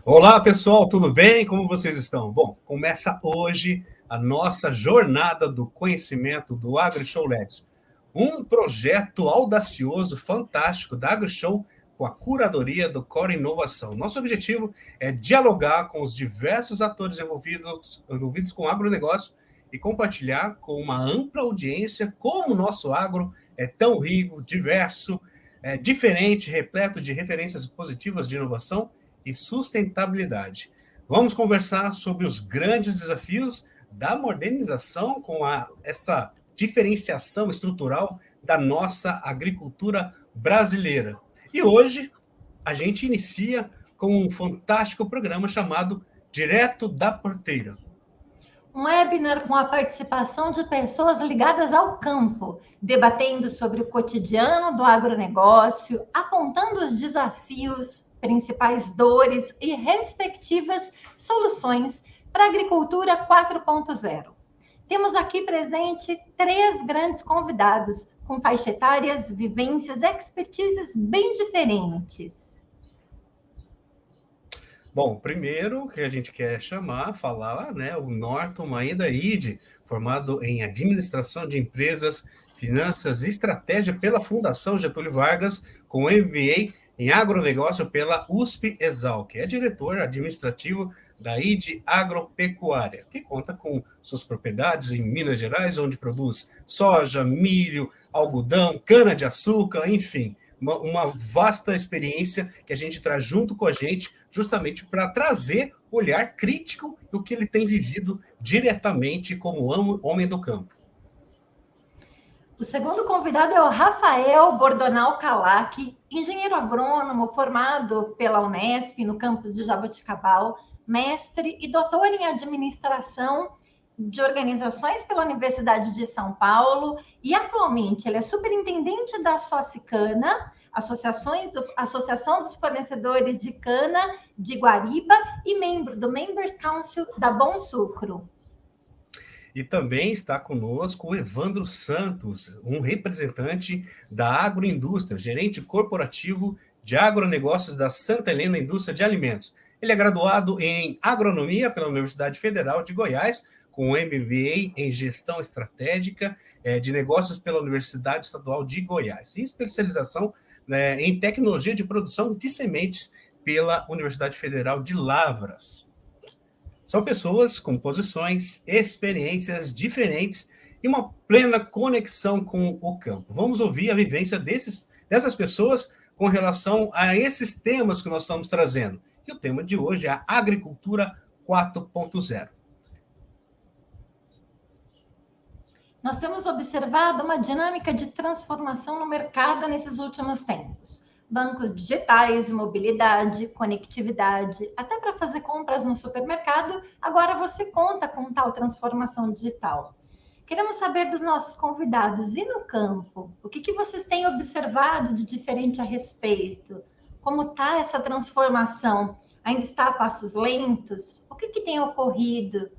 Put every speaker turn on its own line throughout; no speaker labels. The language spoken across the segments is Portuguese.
Olá, pessoal, tudo bem? Como vocês estão? Bom, começa hoje a nossa jornada do conhecimento do AgriShow Labs, um projeto audacioso, fantástico da AgriShow com a curadoria do Core Inovação. Nosso objetivo é dialogar com os diversos atores envolvidos com o agronegócio e compartilhar com uma ampla audiência como o nosso agro é tão rico, diverso, diferente, repleto de referências positivas de inovação e sustentabilidade. Vamos conversar sobre os grandes desafios da modernização com essa diferenciação estrutural da nossa agricultura brasileira. E hoje a gente inicia com um fantástico programa chamado Direto da Porteira.
Um webinar com a participação de pessoas ligadas ao campo, debatendo sobre o cotidiano do agronegócio, apontando os desafios, principais dores e respectivas soluções para a agricultura 4.0. Temos aqui presente 3 grandes convidados, com faixa etárias, vivências, expertises bem diferentes.
Bom, primeiro que a gente quer falar, né, o Norton Maeda Ide, formado em Administração de Empresas, Finanças e Estratégia pela Fundação Getúlio Vargas, com MBA em Agronegócio pela USP-Exalc. É diretor administrativo da Ide Agropecuária, que conta com suas propriedades em Minas Gerais, onde produz soja, milho, algodão, cana-de-açúcar, enfim, uma vasta experiência que a gente traz junto com a gente, justamente para trazer olhar crítico do que ele tem vivido diretamente como homem do campo.
O segundo convidado é o Rafael Bordonal Calac, engenheiro agrônomo formado pela Unesp no campus de Jaboticabal, mestre e doutor em administração de organizações pela Universidade de São Paulo, e atualmente ele é superintendente da Socicana, Associação dos Fornecedores de Cana de Guariba, e membro do Members Council da Bom Sucro.
E também está conosco o Evandro Santos, um representante da agroindústria, gerente corporativo de agronegócios da Santa Helena Indústria de Alimentos. Ele é graduado em agronomia pela Universidade Federal de Goiás, com MBA em Gestão Estratégica de Negócios pela Universidade Estadual de Goiás, e especialização em Tecnologia de Produção de Sementes pela Universidade Federal de Lavras. São pessoas com posições, experiências diferentes e uma plena conexão com o campo. Vamos ouvir a vivência dessas pessoas com relação a esses temas que nós estamos trazendo. E o tema de hoje é a agricultura 4.0.
Nós temos observado uma dinâmica de transformação no mercado nesses últimos tempos. Bancos digitais, mobilidade, conectividade, até para fazer compras no supermercado, agora você conta com tal transformação digital. Queremos saber dos nossos convidados, e no campo, o que vocês têm observado de diferente a respeito? Como está essa transformação? Ainda está a passos lentos? O que tem ocorrido?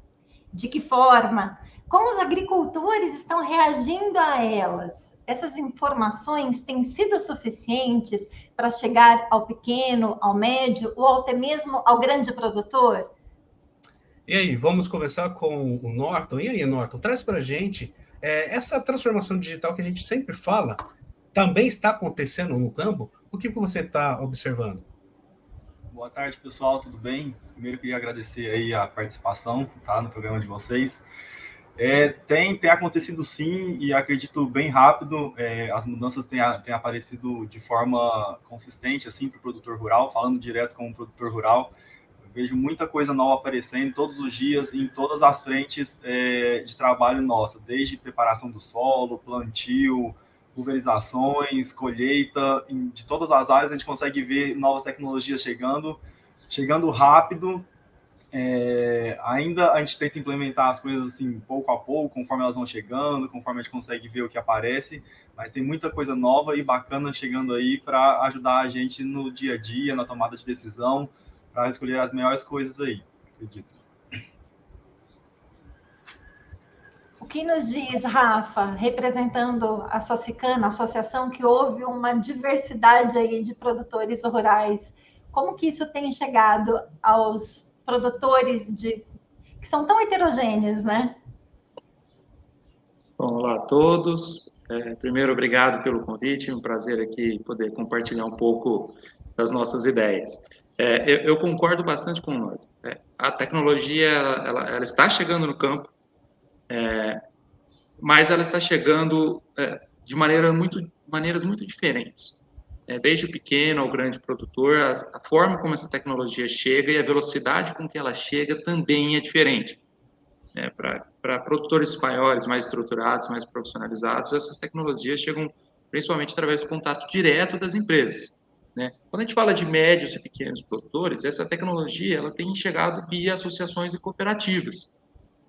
De que forma? Como os agricultores estão reagindo a elas? Essas informações têm sido suficientes para chegar ao pequeno, ao médio ou até mesmo ao grande produtor?
E aí, vamos começar com o Norton. E aí, Norton, traz para a gente essa transformação digital que a gente sempre fala, também está acontecendo no campo? O que você está observando?
Boa tarde, pessoal, tudo bem? Primeiro, queria agradecer aí a participação, tá, no programa de vocês. Tem acontecido sim, e acredito bem rápido. As mudanças têm aparecido de forma consistente assim para o produtor rural, falando direto com o produtor rural. Eu vejo muita coisa nova aparecendo todos os dias em todas as frentes de trabalho nossa, desde preparação do solo, plantio, pulverizações, colheita, de todas as áreas a gente consegue ver novas tecnologias chegando rápido. Ainda a gente tenta implementar as coisas assim pouco a pouco, conforme elas vão chegando, conforme a gente consegue ver o que aparece, mas tem muita coisa nova e bacana chegando aí para ajudar a gente no dia a dia, na tomada de decisão, para escolher as melhores coisas aí, acredito.
O que nos diz, Rafa, representando a Socicana, a associação que houve uma diversidade aí de produtores rurais? Como que isso tem chegado aos produtores que são tão heterogêneos, né?
Bom, olá a todos. Primeiro, obrigado pelo convite, um prazer aqui poder compartilhar um pouco das nossas ideias. Eu concordo bastante com o Norton. A tecnologia, ela está chegando no campo, mas ela está chegando de maneiras muito diferentes. Desde o pequeno ao grande produtor, a forma como essa tecnologia chega e a velocidade com que ela chega também é diferente. Para produtores maiores, mais estruturados, mais profissionalizados, essas tecnologias chegam principalmente através do contato direto das empresas. Quando a gente fala de médios e pequenos produtores, essa tecnologia ela tem chegado via associações e cooperativas,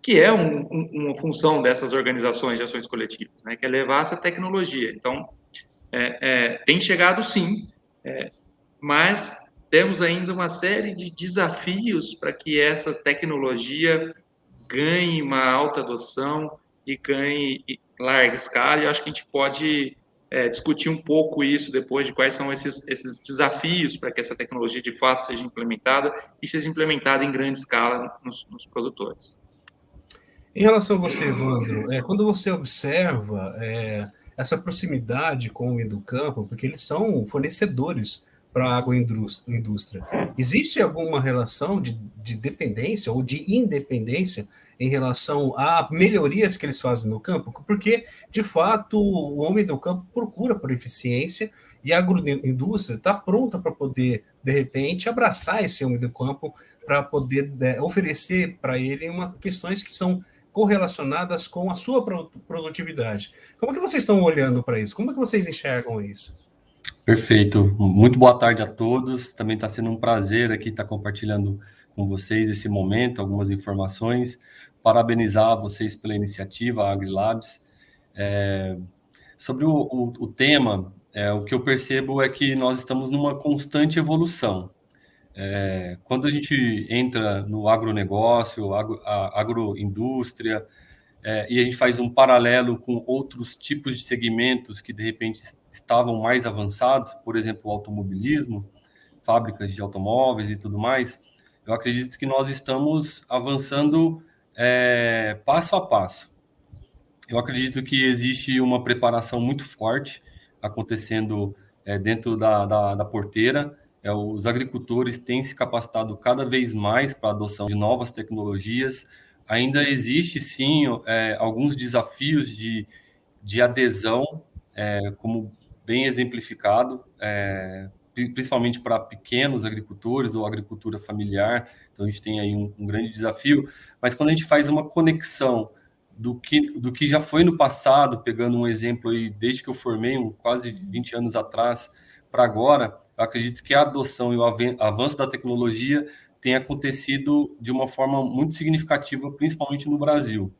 que é uma função dessas organizações de ações coletivas, que é levar essa tecnologia. Então, tem chegado sim, mas temos ainda uma série de desafios para que essa tecnologia ganhe uma alta adoção e ganhe larga escala, e eu acho que a gente pode discutir um pouco isso depois, de quais são esses desafios para que essa tecnologia de fato seja implementada e seja implementada em grande escala nos produtores.
Em relação a você, Evandro, quando você observa essa proximidade com o Educampo, porque eles são fornecedores para a agroindústria, existe alguma relação de dependência ou de independência em relação a melhorias que eles fazem no campo? Porque, de fato, o homem do campo procura por eficiência e a agroindústria está pronta para poder, de repente, abraçar esse homem do campo para poder oferecer para ele questões que são correlacionadas com a sua produtividade. Como é que vocês estão olhando para isso? Como é que vocês enxergam isso?
Perfeito. Muito boa tarde a todos. Também está sendo um prazer aqui estar compartilhando com vocês esse momento, algumas informações. Parabenizar vocês pela iniciativa, a AgriLabs. Sobre o tema, o que eu percebo é que nós estamos numa constante evolução. Quando a gente entra no agronegócio, a agroindústria, e a gente faz um paralelo com outros tipos de segmentos que, de repente, estavam mais avançados, por exemplo, o automobilismo, fábricas de automóveis e tudo mais, eu acredito que nós estamos avançando passo a passo. Eu acredito que existe uma preparação muito forte acontecendo dentro da porteira. Os agricultores têm se capacitado cada vez mais para a adoção de novas tecnologias. Ainda existe, sim, alguns desafios de adesão, como bem exemplificado, principalmente para pequenos agricultores ou agricultura familiar. Então, a gente tem aí um grande desafio. Mas quando a gente faz uma conexão do que já foi no passado, pegando um exemplo aí, desde que eu formei, quase 20 anos atrás, para agora, eu acredito que a adoção e o avanço da tecnologia tem acontecido de uma forma muito significativa, principalmente no Brasil.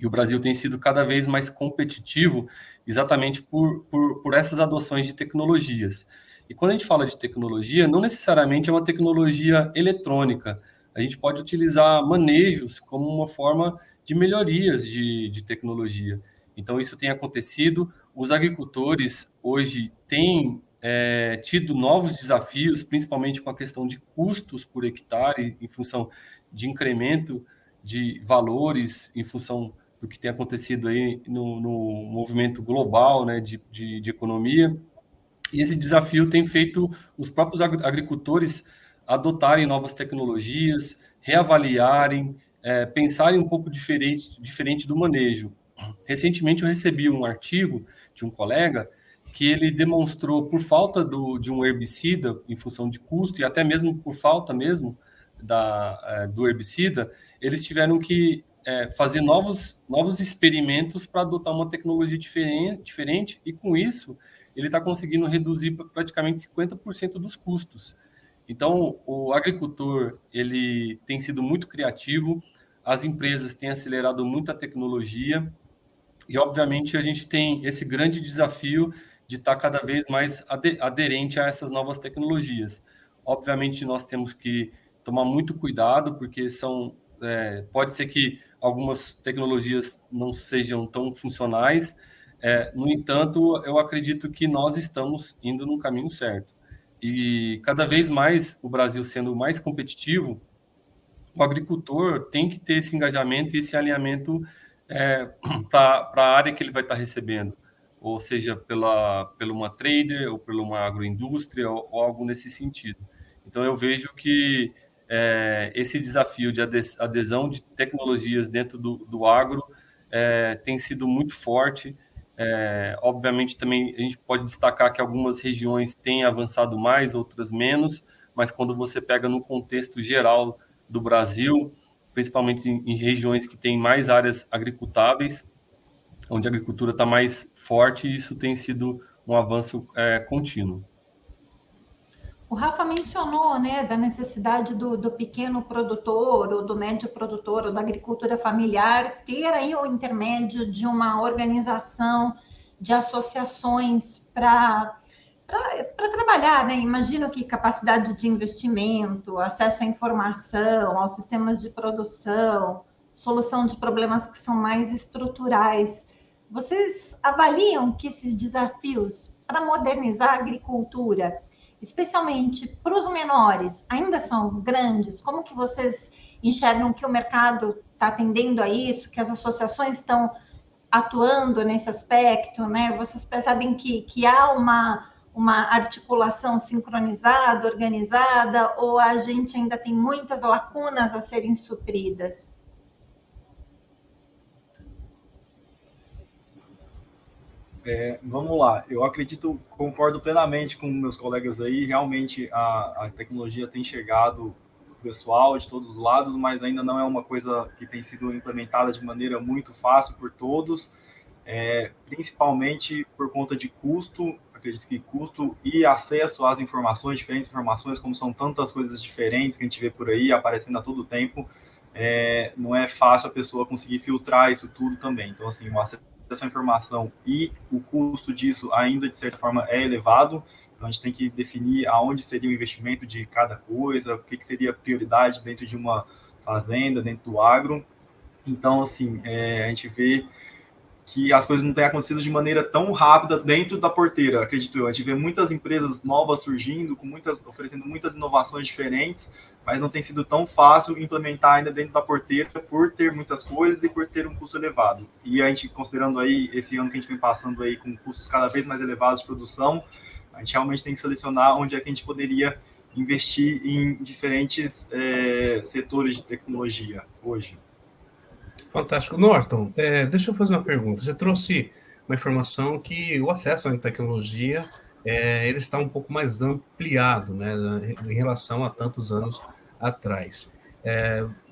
E o Brasil tem sido cada vez mais competitivo exatamente por essas adoções de tecnologias. E quando a gente fala de tecnologia, não necessariamente é uma tecnologia eletrônica. A gente pode utilizar manejos como uma forma de melhorias de tecnologia. Então, isso tem acontecido. Os agricultores hoje têm tido novos desafios, principalmente com a questão de custos por hectare, em função de incremento de valores, em função do que tem acontecido aí no movimento global, de economia. E esse desafio tem feito os próprios agricultores adotarem novas tecnologias, reavaliarem, pensarem um pouco diferente do manejo. Recentemente eu recebi um artigo de um colega que ele demonstrou, por falta de um herbicida, em função de custo, e até mesmo por falta mesmo do herbicida, eles tiveram que fazer novos experimentos para adotar uma tecnologia diferente, e com isso ele está conseguindo reduzir praticamente 50% dos custos. Então, o agricultor ele tem sido muito criativo, as empresas têm acelerado muito a tecnologia, e obviamente a gente tem esse grande desafio de estar cada vez mais aderente a essas novas tecnologias. Obviamente, nós temos que tomar muito cuidado, porque pode ser que algumas tecnologias não sejam tão funcionais. No entanto, eu acredito que nós estamos indo no caminho certo. E cada vez mais o Brasil sendo mais competitivo, o agricultor tem que ter esse engajamento e esse alinhamento para a área que ele vai estar recebendo, ou seja, pela uma trader ou pela uma agroindústria ou algo nesse sentido. Então, eu vejo que esse desafio de adesão de tecnologias dentro do agro tem sido muito forte. Obviamente, também a gente pode destacar que algumas regiões têm avançado mais, outras menos, mas quando você pega no contexto geral do Brasil, principalmente em regiões que têm mais áreas agricultáveis, onde a agricultura está mais forte, isso tem sido um avanço contínuo.
O Rafa mencionou, né, da necessidade do pequeno produtor, ou do médio produtor, ou da agricultura familiar, ter aí o intermédio de uma organização de associações para trabalhar, né? Imagino que capacidade de investimento, acesso à informação, aos sistemas de produção, solução de problemas que são mais estruturais. Vocês avaliam que esses desafios para modernizar a agricultura, especialmente para os menores, ainda são grandes? Como que vocês enxergam que o mercado está atendendo a isso, que as associações estão atuando nesse aspecto, né? Vocês percebem que há uma articulação sincronizada, organizada, ou a gente ainda tem muitas lacunas a serem supridas?
Vamos lá, eu acredito, concordo plenamente com meus colegas aí, realmente a tecnologia tem chegado o pessoal de todos os lados, mas ainda não é uma coisa que tem sido implementada de maneira muito fácil por todos, principalmente por conta de custo. Acredito que custo e acesso às informações, diferentes informações, como são tantas coisas diferentes que a gente vê por aí aparecendo a todo tempo, não é fácil a pessoa conseguir filtrar isso tudo também. Então, assim, o acesso à informação e o custo disso ainda, de certa forma, é elevado. Então, a gente tem que definir aonde seria o investimento de cada coisa, o que seria prioridade dentro de uma fazenda, dentro do agro. Então, assim, a gente vê que as coisas não têm acontecido de maneira tão rápida dentro da porteira, acredito eu. A gente vê muitas empresas novas surgindo, oferecendo muitas inovações diferentes, mas não tem sido tão fácil implementar ainda dentro da porteira por ter muitas coisas e por ter um custo elevado. E a gente, considerando aí esse ano que a gente vem passando aí com custos cada vez mais elevados de produção, a gente realmente tem que selecionar onde é que a gente poderia investir em diferentes setores de tecnologia hoje.
Fantástico. Norton, deixa eu fazer uma pergunta. Você trouxe uma informação que o acesso à tecnologia ele está um pouco mais ampliado, né, em relação a tantos anos atrás.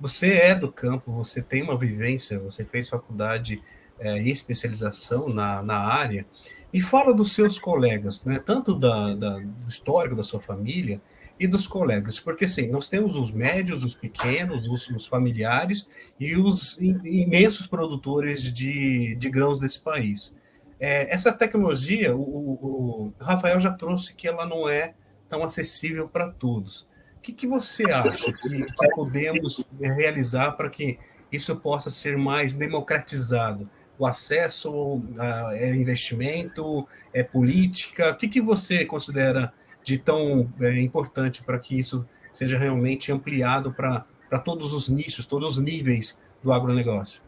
Você é do campo, você tem uma vivência, você fez faculdade e especialização na área, e fala dos seus colegas, né, tanto do histórico da sua família e dos colegas, porque assim, nós temos os médios, os pequenos, os familiares e os imensos produtores de grãos desse país. Essa tecnologia, o Rafael já trouxe que ela não é tão acessível para todos. O que você acha que podemos realizar para que isso possa ser mais democratizado? O acesso a investimento, política, o que você considera de tão importante para que isso seja realmente ampliado para todos os nichos, todos os níveis do agronegócio?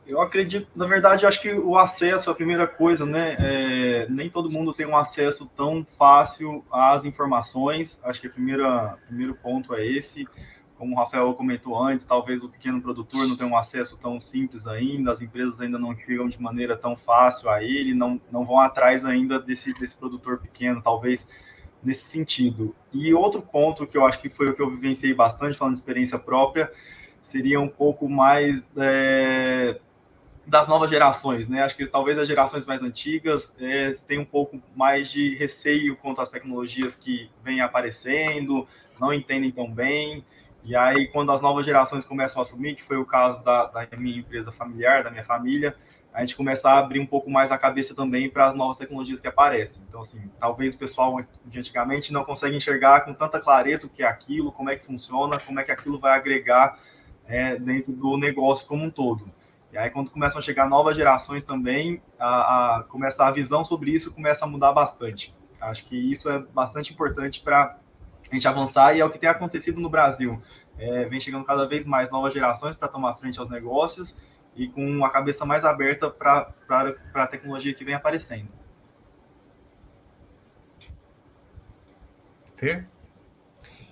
Eu acredito, na verdade, eu acho que o acesso é a primeira coisa, né? Nem todo mundo tem um acesso tão fácil às informações. Acho que o primeiro ponto é esse. Como o Rafael comentou antes, talvez o pequeno produtor não tenha um acesso tão simples ainda, as empresas ainda não chegam de maneira tão fácil a ele, não vão atrás ainda desse produtor pequeno, talvez nesse sentido. E outro ponto que eu acho que foi o que eu vivenciei bastante, falando de experiência própria, seria um pouco mais das novas gerações, né? Acho que talvez as gerações mais antigas têm um pouco mais de receio quanto às tecnologias que vêm aparecendo, não entendem tão bem. E aí, quando as novas gerações começam a assumir, que foi o caso da minha empresa familiar, da minha família, a gente começa a abrir um pouco mais a cabeça também para as novas tecnologias que aparecem. Então, assim, talvez o pessoal de antigamente não consegue enxergar com tanta clareza o que é aquilo, como é que funciona, como é que aquilo vai agregar dentro do negócio como um todo. E aí, quando começam a chegar novas gerações também, a visão sobre isso começa a mudar bastante. Acho que isso é bastante importante para a gente avançar e é o que tem acontecido no Brasil. Vem chegando cada vez mais novas gerações para tomar frente aos negócios e com a cabeça mais aberta para a tecnologia que vem aparecendo.
Fer?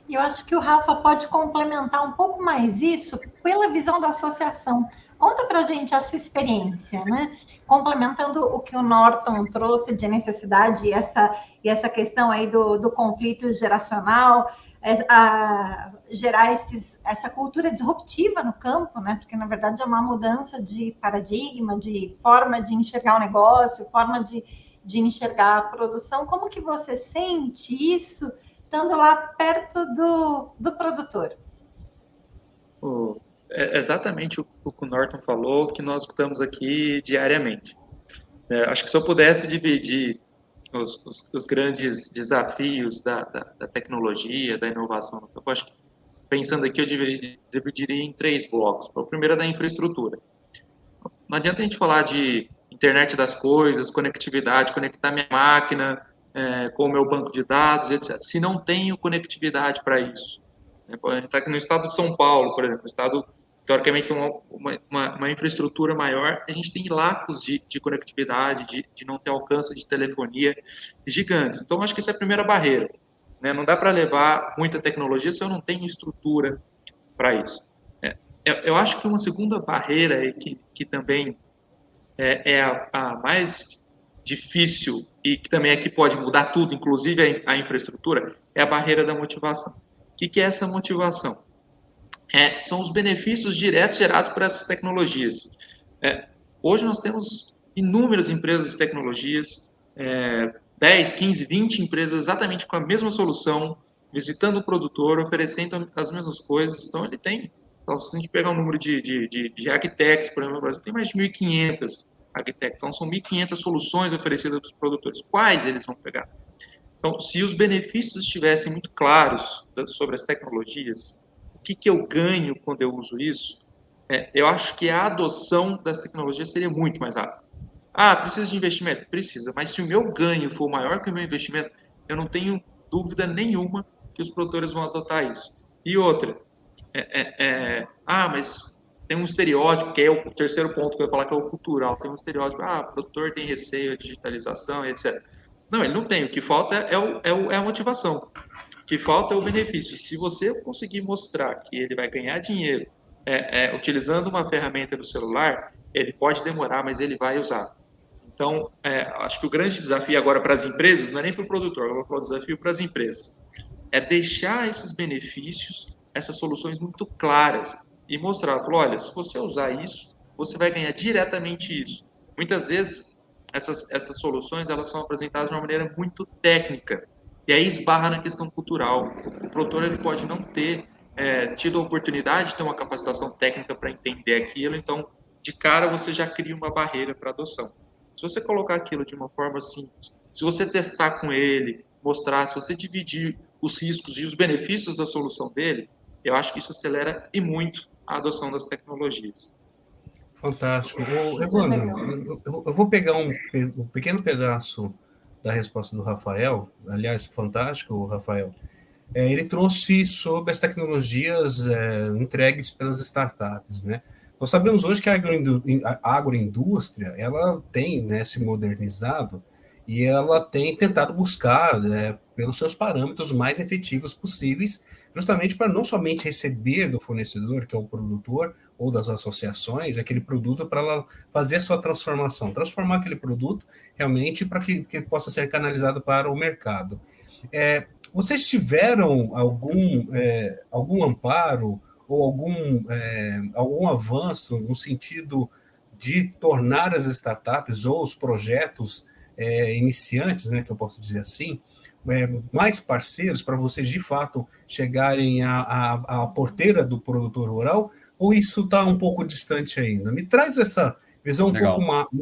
E eu acho que o Rafa pode complementar um pouco mais isso pela visão da associação. Conta para a gente a sua experiência, né? Complementando o que o Norton trouxe de necessidade e essa questão aí do conflito geracional, gerar essa cultura disruptiva no campo, né? Porque, na verdade, é uma mudança de paradigma, de forma de enxergar o negócio, forma de enxergar a produção. Como que você sente isso estando lá perto do produtor?
É exatamente o que o Norton falou, que nós escutamos aqui diariamente. Acho que se eu pudesse dividir os grandes desafios da tecnologia, da inovação, eu acho que, pensando aqui, eu dividiria em 3 blocos. O primeiro é da infraestrutura. Não adianta a gente falar de internet das coisas, conectividade, conectar minha máquina com o meu banco de dados, etc., se não tenho conectividade para isso. A gente está aqui no estado de São Paulo, por exemplo, o estado, teoricamente, tem uma infraestrutura maior, a gente tem lacos de conectividade, de não ter alcance de telefonia gigantes. Então, acho que essa é a primeira barreira. Né? Não dá para levar muita tecnologia se eu não tenho estrutura para isso. Eu acho que uma segunda barreira que também é a mais difícil e que também é que pode mudar tudo, inclusive a infraestrutura, é a barreira da motivação. O que é essa motivação? São os benefícios diretos gerados por essas tecnologias. Hoje nós temos inúmeras empresas de tecnologias, 10, 15, 20 empresas exatamente com a mesma solução, visitando o produtor, oferecendo as mesmas coisas. Então, ele tem... Então, se a gente pegar o número de agtechs, por exemplo, no Brasil, tem mais de 1.500 agtechs. Então, são 1.500 soluções oferecidas para os produtores. Quais eles vão pegar? Então, se os benefícios estivessem muito claros sobre as tecnologias, o que eu ganho quando eu uso isso, eu acho que a adoção das tecnologias seria muito mais rápida. Precisa de investimento? Precisa. Mas se o meu ganho for maior que o meu investimento, eu não tenho dúvida nenhuma que os produtores vão adotar isso. E outra, mas tem um estereótipo, que é o terceiro ponto que eu ia falar, que é o cultural. Tem um estereótipo, o produtor tem receio, a digitalização, etc. Não, ele não tem. O que falta é a motivação. O que falta é o benefício. Se você conseguir mostrar que ele vai ganhar dinheiro utilizando uma ferramenta do celular, ele pode demorar, mas ele vai usar. Então, acho que o grande desafio agora para as empresas, não é nem para o produtor, eu vou falar o desafio para as empresas, é deixar esses benefícios, essas soluções muito claras e mostrar, olha, se você usar isso, você vai ganhar diretamente isso. Muitas vezes, essas soluções, elas são apresentadas de uma maneira muito técnica, e aí esbarra na questão cultural. O produtor, ele pode não ter tido a oportunidade de ter uma capacitação técnica para entender aquilo, então, de cara, você já cria uma barreira para adoção. Se você colocar aquilo de uma forma simples, se você testar com ele, mostrar, se você dividir os riscos e os benefícios da solução dele, eu acho que isso acelera e muito a adoção das tecnologias.
Fantástico. Evandro, eu vou pegar um pequeno pedaço da resposta do Rafael, aliás, fantástico, Rafael. Ele trouxe sobre as tecnologias entregues pelas startups, né? Nós sabemos hoje que a agroindústria ela tem, né, se modernizado e ela tem tentado buscar, né, pelos seus parâmetros mais efetivos possíveis, justamente para não somente receber do fornecedor, que é o produtor, ou das associações, aquele produto para ela fazer a sua transformação, transformar aquele produto realmente para que possa ser canalizado para o mercado. Vocês tiveram algum amparo ou algum avanço no sentido de tornar as startups ou os projetos iniciantes, né, que eu posso dizer assim, mais parceiros para vocês de fato chegarem à porteira do produtor rural, ou isso está um pouco distante ainda? Me traz essa visão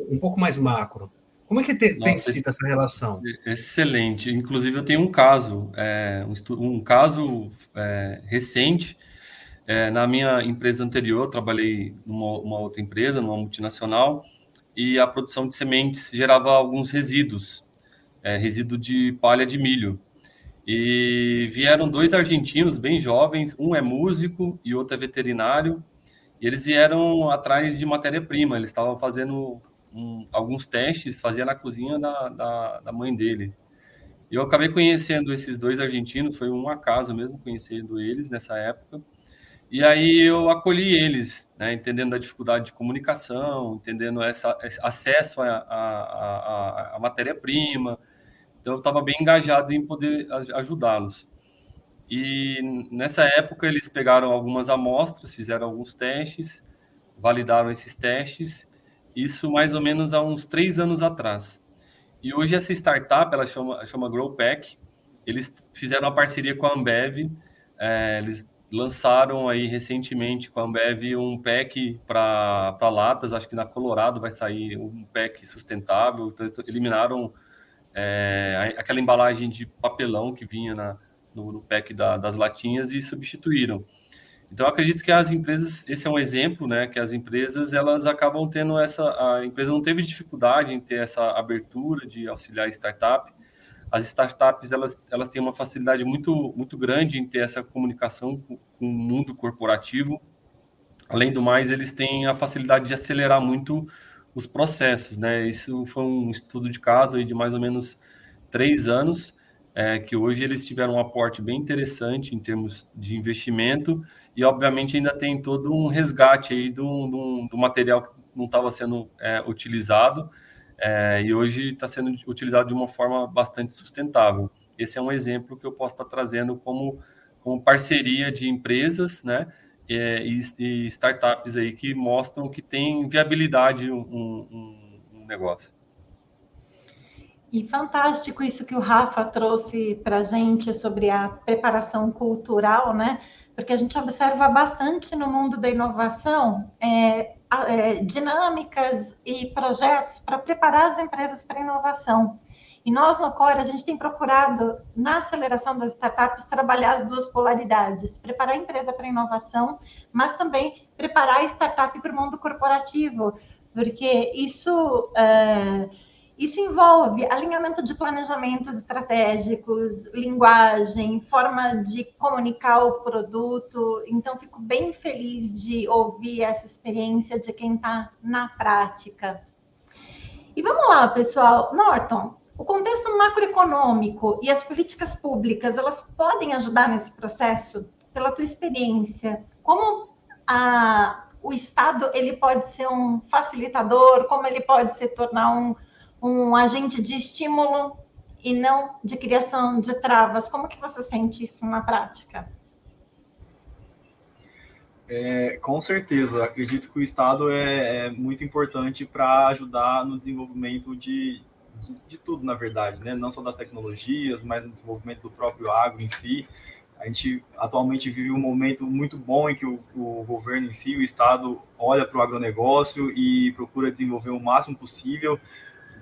um pouco mais macro. Como é que tem sido essa relação?
Excelente. Inclusive, eu tenho um caso, recente. Na minha empresa anterior, eu trabalhei numa outra empresa, numa multinacional, e a produção de sementes gerava alguns resíduos. resíduo de palha de milho. E vieram 2 argentinos bem jovens, um é músico e outro é veterinário, e eles vieram atrás de matéria-prima, eles estavam fazendo alguns testes, fazia na cozinha da mãe dele. Eu acabei conhecendo esses 2 argentinos, foi um acaso mesmo conhecendo eles nessa época, e aí eu acolhi eles, né, entendendo a dificuldade de comunicação, entendendo esse acesso à matéria-prima. Então eu estava bem engajado em poder ajudá-los. E nessa época eles pegaram algumas amostras, fizeram alguns testes, validaram esses testes, isso mais ou menos há uns 3 anos atrás. E hoje essa startup, ela chama GrowPack, eles fizeram uma parceria com a Ambev, eles lançaram aí recentemente com a Ambev um pack para latas, acho que na Colorado vai sair um pack sustentável, então eles eliminaram aquela embalagem de papelão que vinha no pack das latinhas e substituíram. Então, eu acredito que as empresas, esse é um exemplo, né, que as empresas, elas acabam tendo a empresa não teve dificuldade em ter essa abertura de auxiliar startup. As startups, elas têm uma facilidade muito, muito grande em ter essa comunicação com o mundo corporativo. Além do mais, eles têm a facilidade de acelerar muito os processos, né? Isso foi um estudo de caso aí de mais ou menos 3 anos, que hoje eles tiveram um aporte bem interessante em termos de investimento e, obviamente, ainda tem todo um resgate aí do material que não estava sendo utilizado e hoje está sendo utilizado de uma forma bastante sustentável. Esse é um exemplo que eu posso estar trazendo como parceria de empresas, né? E startups aí que mostram que tem viabilidade um negócio.
E fantástico isso que o Rafa trouxe para a gente sobre a preparação cultural, né? Porque a gente observa bastante no mundo da inovação dinâmicas e projetos para preparar as empresas para a inovação. E nós, no Core, a gente tem procurado, na aceleração das startups, trabalhar as 2 polaridades, preparar a empresa para a inovação, mas também preparar a startup para o mundo corporativo, porque isso envolve alinhamento de planejamentos estratégicos, linguagem, forma de comunicar o produto. Então, fico bem feliz de ouvir essa experiência de quem está na prática. E vamos lá, pessoal. Norton, o contexto macroeconômico e as políticas públicas, elas podem ajudar nesse processo? Pela tua experiência, como o Estado ele pode ser um facilitador, como ele pode se tornar um agente de estímulo e não de criação de travas? Como que você sente isso na prática?
Com certeza, acredito que o Estado é muito importante para ajudar no desenvolvimento de tudo, na verdade, né? Não só das tecnologias, mas no desenvolvimento do próprio agro em si. A gente atualmente vive um momento muito bom em que o governo em si, o Estado, olha para o agronegócio e procura desenvolver o máximo possível.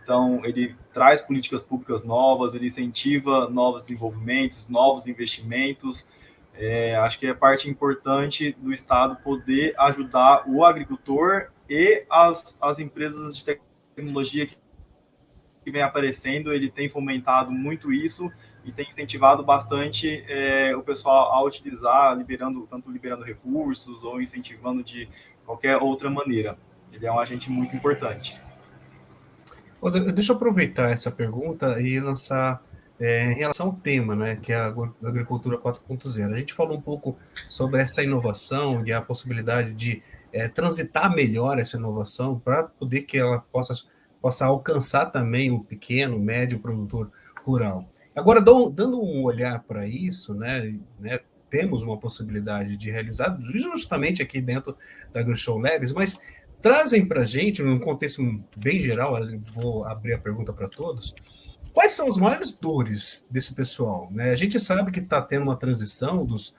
Então, ele traz políticas públicas novas, ele incentiva novos desenvolvimentos, novos investimentos. Acho que é parte importante do Estado poder ajudar o agricultor e as empresas de tecnologia que vem aparecendo. Ele tem fomentado muito isso e tem incentivado bastante o pessoal a utilizar, tanto liberando recursos ou incentivando de qualquer outra maneira. Ele é um agente muito importante.
Deixa eu aproveitar essa pergunta e lançar em relação ao tema, né, que é a agricultura 4.0. A gente falou um pouco sobre essa inovação e a possibilidade de transitar melhor essa inovação para poder que ela possa alcançar também o pequeno, médio produtor rural. Agora, dando um olhar para isso, né, temos uma possibilidade de realizar justamente aqui dentro da AgriShow Labs, mas trazem para a gente, num contexto bem geral, vou abrir a pergunta para todos, quais são as maiores dores desse pessoal? Né? A gente sabe que está tendo uma transição dos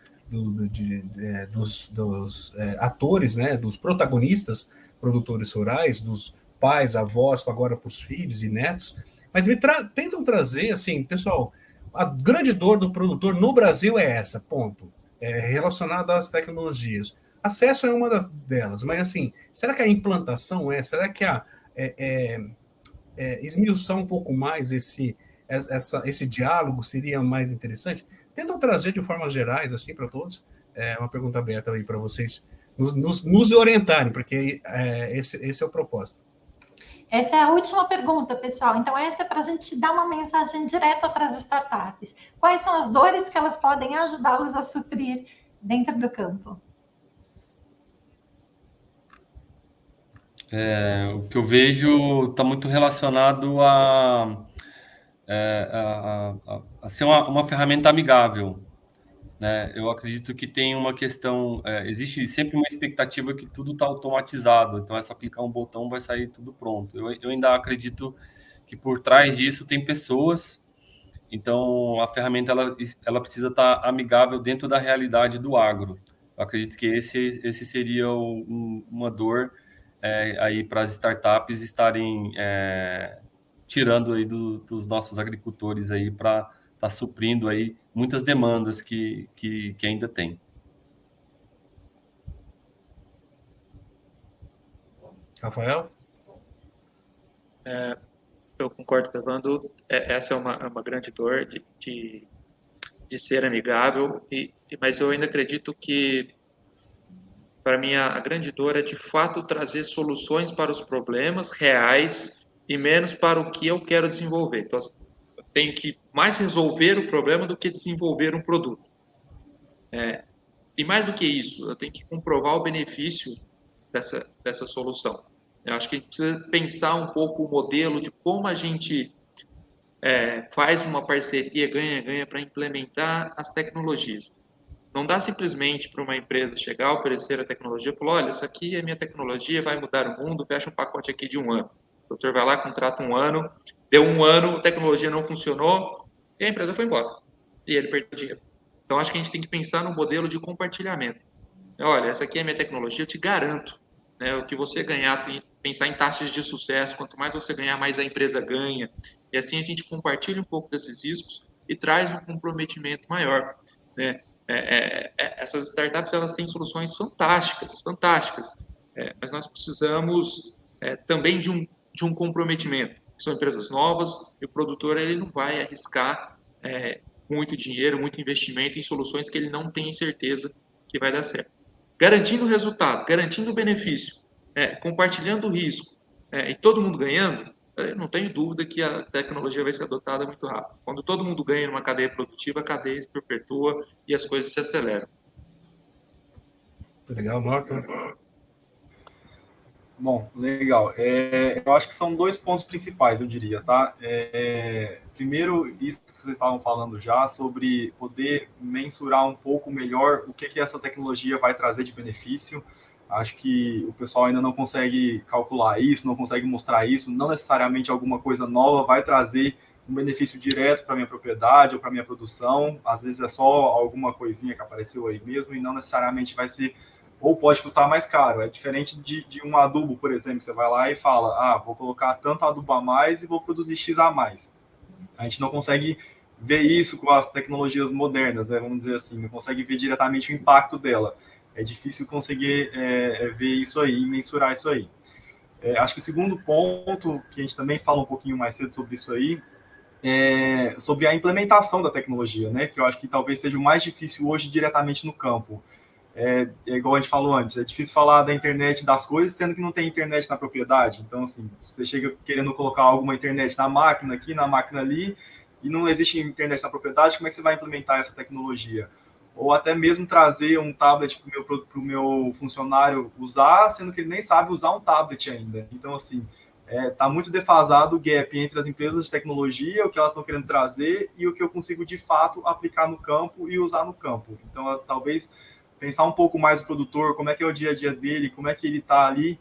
atores, né, dos protagonistas produtores rurais, dos pais, avós, agora para os filhos e netos, mas tentam trazer, assim, pessoal, a grande dor do produtor no Brasil é essa, ponto, relacionada às tecnologias. Acesso é uma delas, mas assim, será que a implantação será que esmiuçar um pouco mais esse diálogo seria mais interessante? Tentam trazer de formas gerais, assim, para todos. É uma pergunta aberta aí para vocês nos orientarem, porque esse é o propósito.
Essa é a última pergunta, pessoal. Então, essa é para a gente dar uma mensagem direta para as startups. Quais são as dores que elas podem ajudá-los a suprir dentro do campo?
O que eu vejo está muito relacionado a ser uma ferramenta amigável, né? Eu acredito que tem uma questão, existe sempre uma expectativa que tudo está automatizado, então é só clicar um botão, vai sair tudo pronto. Eu ainda acredito que por trás disso tem pessoas, então a ferramenta ela precisa estar amigável dentro da realidade do agro. Eu acredito que esse seria uma dor aí para as startups estarem tirando aí dos nossos agricultores aí para estar suprindo aí muitas demandas que ainda tem.
Rafael?
Eu concordo com o Evandro. Essa é uma grande dor de ser amigável, mas eu ainda acredito que, para mim, a grande dor é, de fato, trazer soluções para os problemas reais e menos para o que eu quero desenvolver. Então, eu tenho que mais resolver o problema do que desenvolver um produto. E mais do que isso, eu tenho que comprovar o benefício dessa solução. Eu acho que a gente precisa pensar um pouco o modelo de como a gente faz uma parceria ganha-ganha para implementar as tecnologias. Não dá simplesmente para uma empresa chegar, oferecer a tecnologia e falar: olha, isso aqui é minha tecnologia, vai mudar o mundo, fecha um pacote aqui de 1 ano. O doutor vai lá, contrata 1 ano, deu 1 ano, a tecnologia não funcionou e a empresa foi embora. E ele perdeu dinheiro. Então, acho que a gente tem que pensar no modelo de compartilhamento. Olha, essa aqui é a minha tecnologia, eu te garanto. Né, o que você ganhar, pensar em taxas de sucesso, quanto mais você ganhar, mais a empresa ganha. E assim a gente compartilha um pouco desses riscos e traz um comprometimento maior. Né? Essas startups, elas têm soluções fantásticas, mas nós precisamos também de um comprometimento. São empresas novas e o produtor ele não vai arriscar muito dinheiro, muito investimento em soluções que ele não tem certeza que vai dar certo. Garantindo o resultado, garantindo o benefício, compartilhando o risco e todo mundo ganhando, eu não tenho dúvida que a tecnologia vai ser adotada muito rápido. Quando todo mundo ganha numa cadeia produtiva, a cadeia se perpetua e as coisas se aceleram.
Legal, Norton.
Bom, legal. Eu acho que são 2 pontos principais, eu diria, tá? Primeiro, isso que vocês estavam falando já, sobre poder mensurar um pouco melhor o que essa tecnologia vai trazer de benefício. Acho que o pessoal ainda não consegue calcular isso, não consegue mostrar isso. Não necessariamente alguma coisa nova vai trazer um benefício direto para a minha propriedade ou para a minha produção. Às vezes é só alguma coisinha que apareceu aí mesmo e não necessariamente vai ser, ou pode custar mais caro. É diferente de um adubo, por exemplo. Você vai lá e fala: vou colocar tanto adubo a mais e vou produzir X a mais. A gente não consegue ver isso com as tecnologias modernas, né? Vamos dizer assim, não consegue ver diretamente o impacto dela. É difícil conseguir ver isso aí, mensurar isso aí. Acho que o segundo ponto, que a gente também fala um pouquinho mais cedo sobre isso aí, é sobre a implementação da tecnologia, né? Que eu acho que talvez seja o mais difícil hoje diretamente no campo. Igual a gente falou antes, é difícil falar da internet das coisas, sendo que não tem internet na propriedade. Então, assim, você chega querendo colocar alguma internet na máquina aqui, na máquina ali, e não existe internet na propriedade, como é que você vai implementar essa tecnologia? Ou até mesmo trazer um tablet para o meu funcionário usar, sendo que ele nem sabe usar um tablet ainda. Então, assim, está muito defasado o gap entre as empresas de tecnologia, o que elas estão querendo trazer, e o que eu consigo, de fato, aplicar no campo e usar no campo. Então, talvez pensar um pouco mais o produtor, como é que é o dia a dia dele, como é que ele está ali,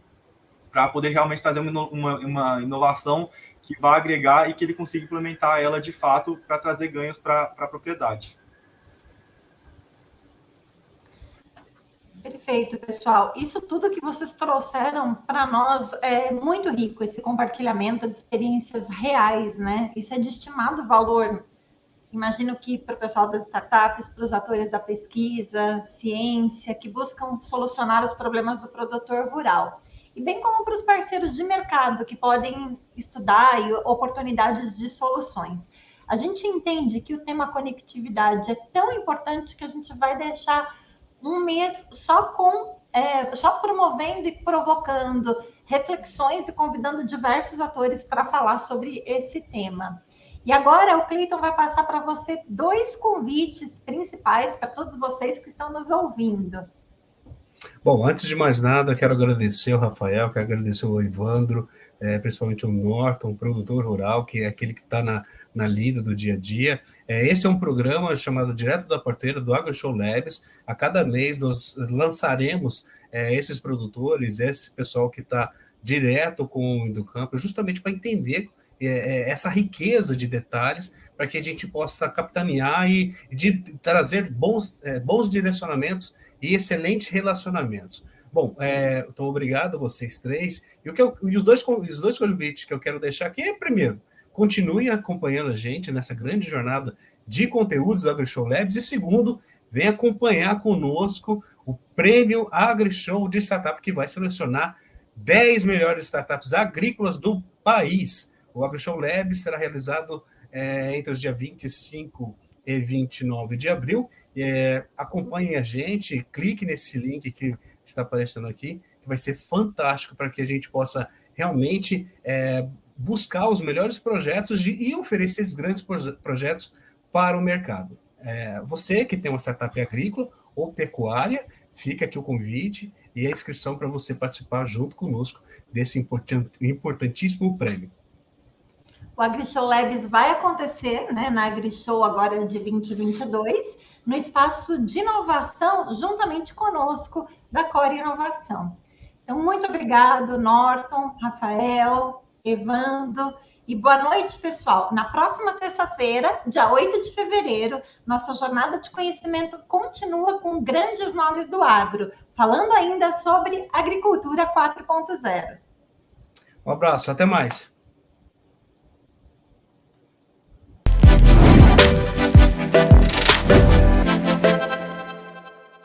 para poder realmente trazer uma inovação que vai agregar e que ele consiga implementar ela, de fato, para trazer ganhos para a propriedade.
Perfeito, pessoal. Isso tudo que vocês trouxeram para nós é muito rico, esse compartilhamento de experiências reais, né? Isso é de estimado valor. Imagino que para o pessoal das startups, para os atores da pesquisa, ciência, que buscam solucionar os problemas do produtor rural. E bem como para os parceiros de mercado, que podem estudar e oportunidades de soluções. A gente entende que o tema conectividade é tão importante que a gente vai deixar um mês só promovendo e provocando reflexões e convidando diversos atores para falar sobre esse tema. E agora o Cleiton vai passar para você 2 convites principais para todos vocês que estão nos ouvindo.
Bom, antes de mais nada, quero agradecer o Rafael, quero agradecer o Evandro, principalmente o Norton, produtor rural, que é aquele que está na lida do dia a dia. Esse é um programa chamado Direto da Porteira, do AgriShow Labs. A cada mês nós lançaremos esses produtores, esse pessoal que está direto com o Inducampo, justamente para entender essa riqueza de detalhes, para que a gente possa capitanear e trazer bons direcionamentos e excelentes relacionamentos. Bom, então obrigado a vocês 3. E os dois convites que eu quero deixar aqui é, primeiro, continue acompanhando a gente nessa grande jornada de conteúdos do AgriShow Labs, e segundo, vem acompanhar conosco o Prêmio AgriShow de Startup, que vai selecionar 10 melhores startups agrícolas do país. O AgriShow Labs será realizado entre os dias 25 e 29 de abril. Acompanhem a gente, clique nesse link que está aparecendo aqui, que vai ser fantástico para que a gente possa realmente buscar os melhores projetos e oferecer esses grandes projetos para o mercado. Você que tem uma startup agrícola ou pecuária, fica aqui o convite e a inscrição para você participar junto conosco desse importantíssimo prêmio.
O AgriShow Labs vai acontecer, né, na AgriShow agora de 2022, no espaço de inovação, juntamente conosco, da Core Inovação. Então, muito obrigado, Norton, Rafael, Evandro, e boa noite, pessoal. Na próxima terça-feira, dia 8 de fevereiro, nossa jornada de conhecimento continua com grandes nomes do agro, falando ainda sobre agricultura 4.0.
Um abraço, até mais.